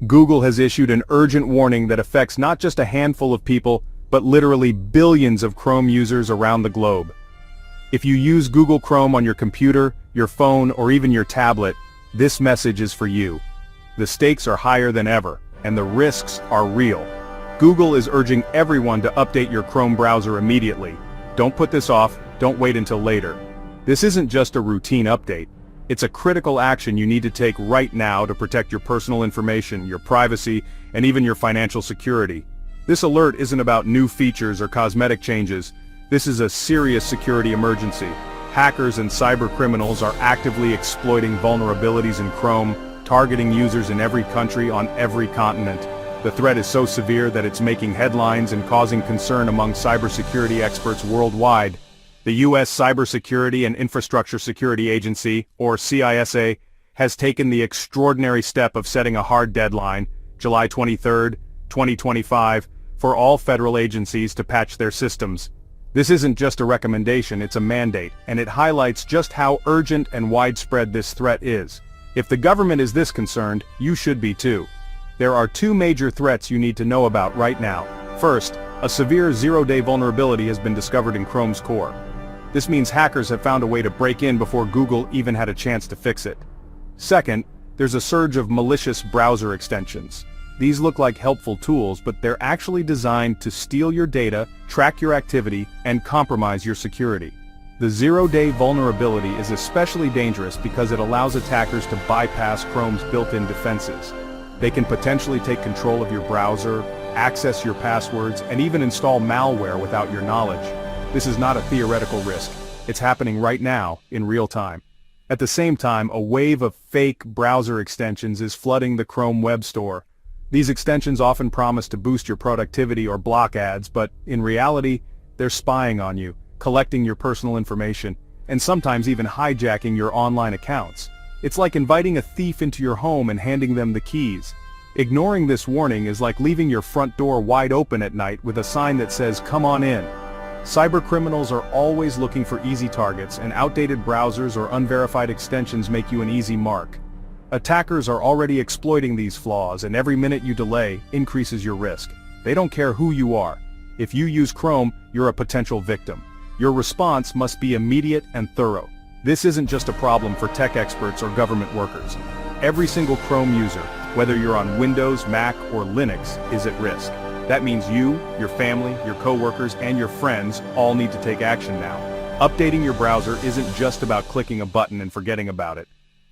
Google has issued an urgent warning that affects not just a handful of people, but literally billions of Chrome users around the globe. If you use Google Chrome on your computer, your phone, or even your tablet, this message is for you. The stakes are higher than ever, and the risks are real. Google is urging everyone to update your Chrome browser immediately. Don't put this off, don't wait until later. This isn't just a routine update. It's a critical action you need to take right now to protect your personal information, your privacy, and even your financial security. This alert isn't about new features or cosmetic changes. This is a serious security emergency. Hackers and cyber criminals are actively exploiting vulnerabilities in Chrome, targeting users in every country on every continent. The threat is so severe that it's making headlines and causing concern among cybersecurity experts worldwide. The U.S. Cybersecurity and Infrastructure Security Agency, or CISA, has taken the extraordinary step of setting a hard deadline, July 23, 2025, for all federal agencies to patch their systems. This isn't just a recommendation, it's a mandate, and it highlights just how urgent and widespread this threat is. If the government is this concerned, you should be too. There are two major threats you need to know about right now. First, a severe zero-day vulnerability has been discovered in Chrome's core. This means hackers have found a way to break in before Google even had a chance to fix it. Second, there's a surge of malicious browser extensions. These look like helpful tools, but they're actually designed to steal your data, track your activity, and compromise your security. The zero-day vulnerability is especially dangerous because it allows attackers to bypass Chrome's built-in defenses. They can potentially take control of your browser, access your passwords, and even install malware without your knowledge. This is not a theoretical risk. It's happening right now, in real time. At the same time, a wave of fake browser extensions is flooding the Chrome Web Store. These extensions often promise to boost your productivity or block ads, but in reality, they're spying on you, collecting your personal information, and sometimes even hijacking your online accounts. It's like inviting a thief into your home and handing them the keys. Ignoring this warning is like leaving your front door wide open at night with a sign that says, "Come on in." Cybercriminals are always looking for easy targets, and outdated browsers or unverified extensions make you an easy mark. Attackers are already exploiting these flaws, and every minute you delay increases your risk. They don't care who you are. If you use Chrome, you're a potential victim. Your response must be immediate and thorough. This isn't just a problem for tech experts or government workers. Every single Chrome user, whether you're on Windows, Mac, or Linux, is at risk. That means you, your family, your coworkers, and your friends all need to take action now. Updating your browser isn't just about clicking a button and forgetting about it.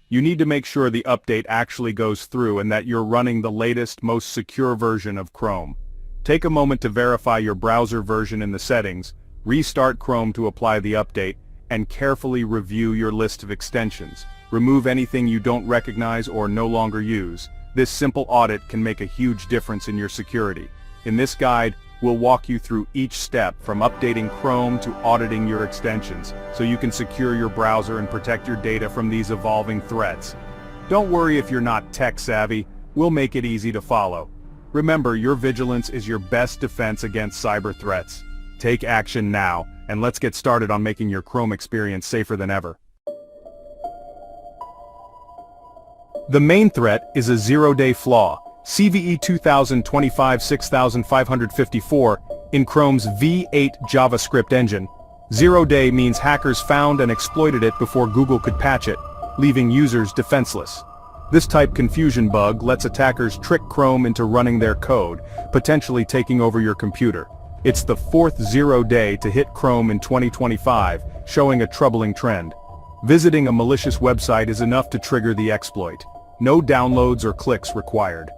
You need to make sure the update actually goes through and that you're running the latest, most secure version of Chrome. Take a moment to verify your browser version in the settings, restart Chrome to apply the update, and carefully review your list of extensions. Remove anything you don't recognize or no longer use. This simple audit can make a huge difference in your security. In this guide, we'll walk you through each step from updating Chrome to auditing your extensions, so you can secure your browser and protect your data from these evolving threats. Don't worry if you're not tech savvy, we'll make it easy to follow. Remember, your vigilance is your best defense against cyber threats. Take action now, and let's get started on making your Chrome experience safer than ever. The main threat is a zero-day flaw, CVE 2025-6554, in Chrome's V8 JavaScript engine. Zero-day means hackers found and exploited it before Google could patch it, leaving users defenseless. This type confusion bug lets attackers trick Chrome into running their code, potentially taking over your computer. It's the fourth zero-day to hit Chrome in 2025, showing a troubling trend. Visiting a malicious website is enough to trigger the exploit. No downloads or clicks required.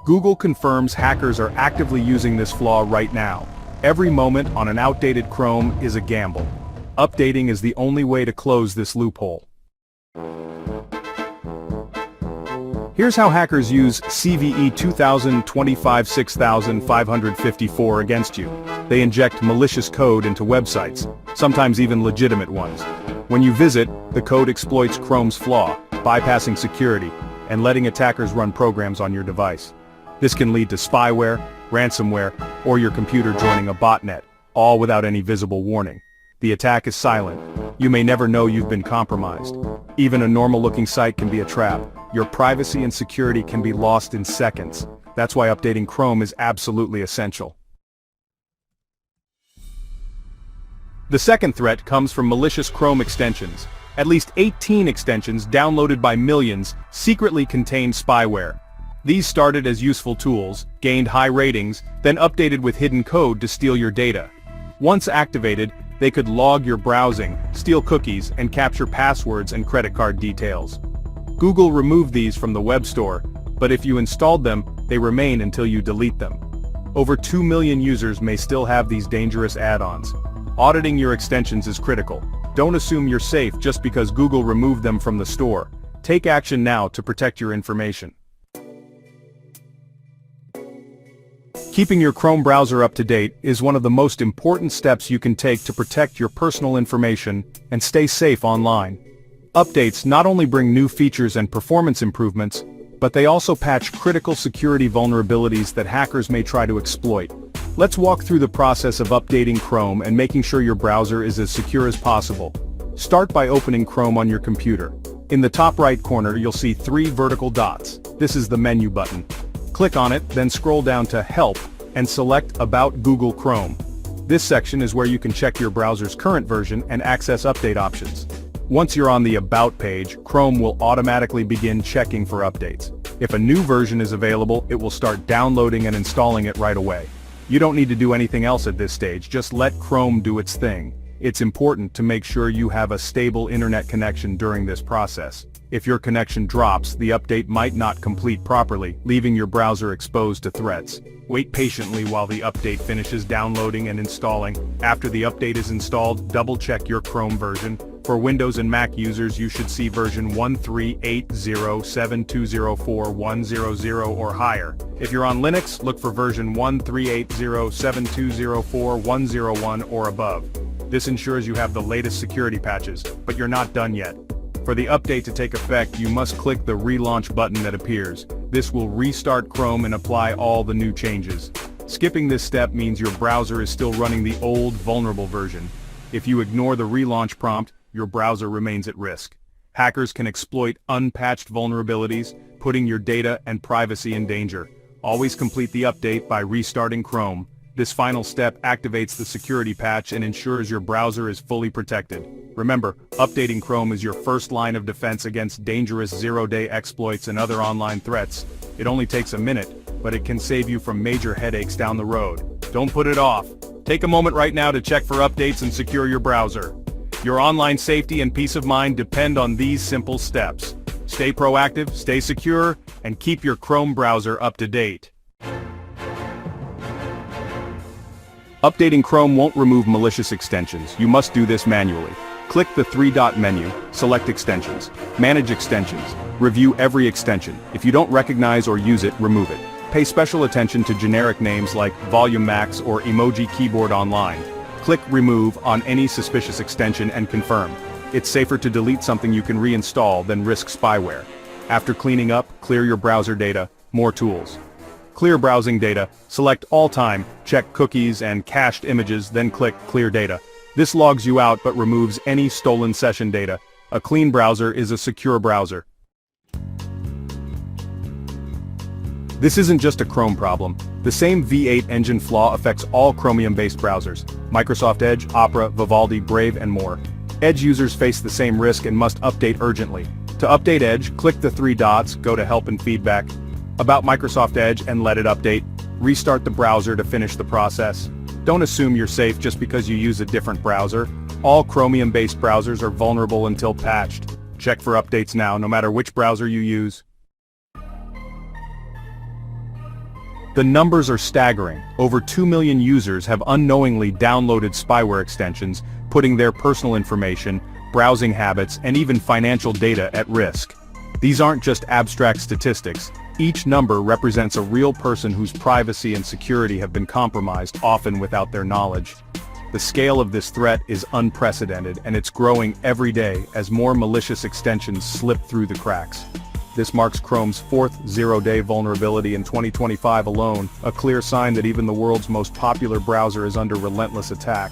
Google confirms hackers are actively using this flaw right now. Every moment on an outdated Chrome is a gamble. Updating is the only way to close this loophole. Here's how hackers use CVE 2025-6554 against you. They inject malicious code into websites, sometimes even legitimate ones. When you visit, the code exploits Chrome's flaw, bypassing security, and letting attackers run programs on your device. This can lead to spyware, ransomware, or your computer joining a botnet, all without any visible warning. The attack is silent. You may never know you've been compromised. Even a normal-looking site can be a trap. your privacy and security can be lost in seconds. That's why updating Chrome is absolutely essential. The second threat comes from malicious Chrome extensions. At least 18 extensions downloaded by millions secretly contain spyware. These started as useful tools, gained high ratings, then updated with hidden code to steal your data. Once activated, they could log your browsing, steal cookies, and capture passwords and credit card details. Google removed these from the web store, but if you installed them, they remain until you delete them. Over 2 million users may still have these dangerous add-ons. Auditing your extensions is critical. Don't assume you're safe just because Google removed them from the store. Take action now to protect your information. Keeping your Chrome browser up to date is one of the most important steps you can take to protect your personal information and stay safe online. Updates not only bring new features and performance improvements, but they also patch critical security vulnerabilities that hackers may try to exploit. Let's walk through the process of updating Chrome and making sure your browser is as secure as possible. Start by opening Chrome on your computer. In the top right corner, you'll see 3 vertical dots. This is the menu button. Click on it, then scroll down to Help, and select About Google Chrome. This section is where you can check your browser's current version and access update options. Once you're on the About page, Chrome will automatically begin checking for updates. If a new version is available, it will start downloading and installing it right away. You don't need to do anything else at this stage, just let Chrome do its thing. It's important to make sure you have a stable internet connection during this process. If your connection drops, the update might not complete properly, leaving your browser exposed to threats. Wait patiently while the update finishes downloading and installing. After the update is installed, double-check your Chrome version. For Windows and Mac users, you should see version 13807204.100 or higher. If you're on Linux, look for version 13807204.101 or above. This ensures you have the latest security patches, but you're not done yet. For the update to take effect, you must click the relaunch button that appears. This will restart Chrome and apply all the new changes. Skipping this step means your browser is still running the old, vulnerable version. If you ignore the relaunch prompt, your browser remains at risk. Hackers can exploit unpatched vulnerabilities, putting your data and privacy in danger. Always complete the update by restarting Chrome. This final step activates the security patch and ensures your browser is fully protected. Remember, updating Chrome is your first line of defense against dangerous zero-day exploits and other online threats. It only takes a minute, but it can save you from major headaches down the road. Don't put it off. Take a moment right now to check for updates and secure your browser. Your online safety and peace of mind depend on these simple steps. Stay proactive, stay secure, and keep your Chrome browser up to date. Updating Chrome won't remove malicious extensions. You must do this manually. Click the 3-dot menu, select Extensions. Manage extensions. Review every extension. If you don't recognize or use it, remove it. Pay special attention to generic names like Volume Max or Emoji Keyboard Online. Click Remove on any suspicious extension and confirm. It's safer to delete something you can reinstall than risk spyware. After cleaning up, clear your browser data. More tools. Clear browsing data. Select All Time, check cookies and cached images, then click Clear Data. This logs you out but removes any stolen session data. A clean browser is a secure browser. This isn't just a Chrome problem. The same V8 engine flaw affects all Chromium-based browsers: Microsoft Edge, Opera, Vivaldi, Brave, and more. Edge users face the same risk and must update urgently. To update Edge, click the 3 dots, go to Help and Feedback, About Microsoft Edge, and let it update. Restart the browser to finish the process. Don't assume you're safe just because you use a different browser. All Chromium-based browsers are vulnerable until patched. Check for updates now, no matter which browser you use. The numbers are staggering. Over 2 million users have unknowingly downloaded spyware extensions, putting their personal information, browsing habits, and even financial data at risk. These aren't just abstract statistics. Each number represents a real person whose privacy and security have been compromised, often without their knowledge. The scale of this threat is unprecedented, and it's growing every day as more malicious extensions slip through the cracks. This marks Chrome's 4th zero-day vulnerability in 2025 alone, a clear sign that even the world's most popular browser is under relentless attack.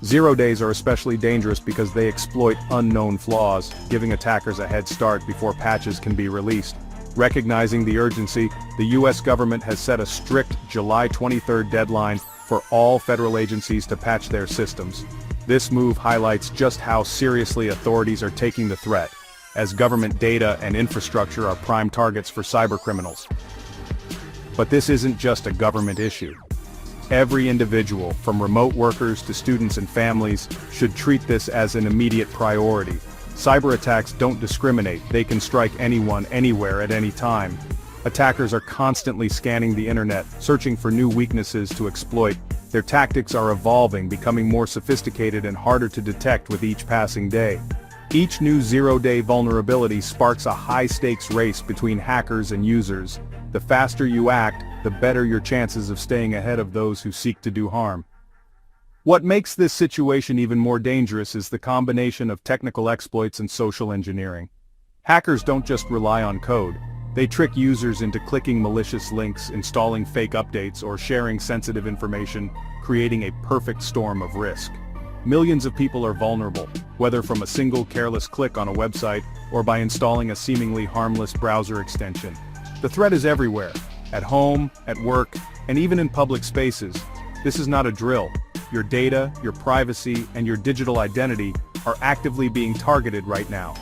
Zero days are especially dangerous because they exploit unknown flaws, giving attackers a head start before patches can be released. Recognizing the urgency, the U.S. government has set a strict July 23 deadline for all federal agencies to patch their systems. This move highlights just how seriously authorities are taking the threat, as government data and infrastructure are prime targets for cybercriminals. But this isn't just a government issue. Every individual, from remote workers to students and families, should treat this as an immediate priority. Cyber attacks don't discriminate, they can strike anyone, anywhere, at any time. Attackers are constantly scanning the internet, searching for new weaknesses to exploit. Their tactics are evolving, becoming more sophisticated and harder to detect with each passing day. Each new zero-day vulnerability sparks a high-stakes race between hackers and users. The faster you act, the better your chances of staying ahead of those who seek to do harm. What makes this situation even more dangerous is the combination of technical exploits and social engineering. Hackers don't just rely on code. They trick users into clicking malicious links, installing fake updates, or sharing sensitive information, creating a perfect storm of risk. Millions of people are vulnerable, whether from a single careless click on a website or by installing a seemingly harmless browser extension. The threat is everywhere, at home, at work, and even in public spaces. This is not a drill. Your data, your privacy, and your digital identity are actively being targeted right now.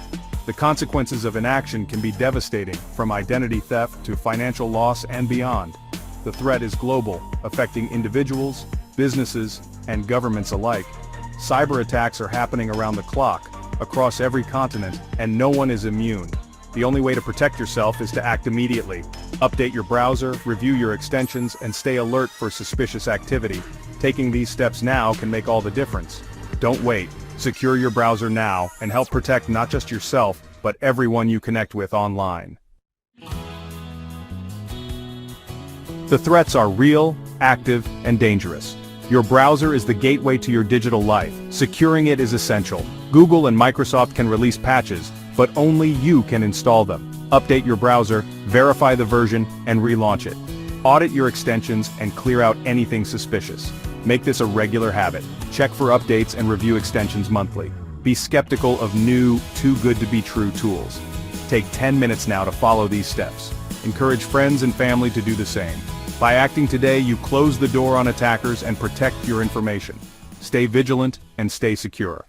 The consequences of inaction can be devastating, from identity theft to financial loss and beyond. The threat is global, affecting individuals, businesses, and governments alike. Cyber attacks are happening around the clock, across every continent, and no one is immune. The only way to protect yourself is to act immediately. Update your browser, review your extensions, and stay alert for suspicious activity. Taking these steps now can make all the difference. Don't wait. Secure your browser now and help protect not just yourself, but everyone you connect with online. The threats are real, active, and dangerous. Your browser is the gateway to your digital life. Securing it is essential. Google and Microsoft can release patches, but only you can install them. Update your browser, verify the version, and relaunch it. Audit your extensions and clear out anything suspicious. Make this a regular habit. Check for updates and review extensions monthly. Be skeptical of new, too-good-to-be-true tools. Take 10 minutes now to follow these steps. Encourage friends and family to do the same. By acting today, you close the door on attackers and protect your information. Stay vigilant and stay secure.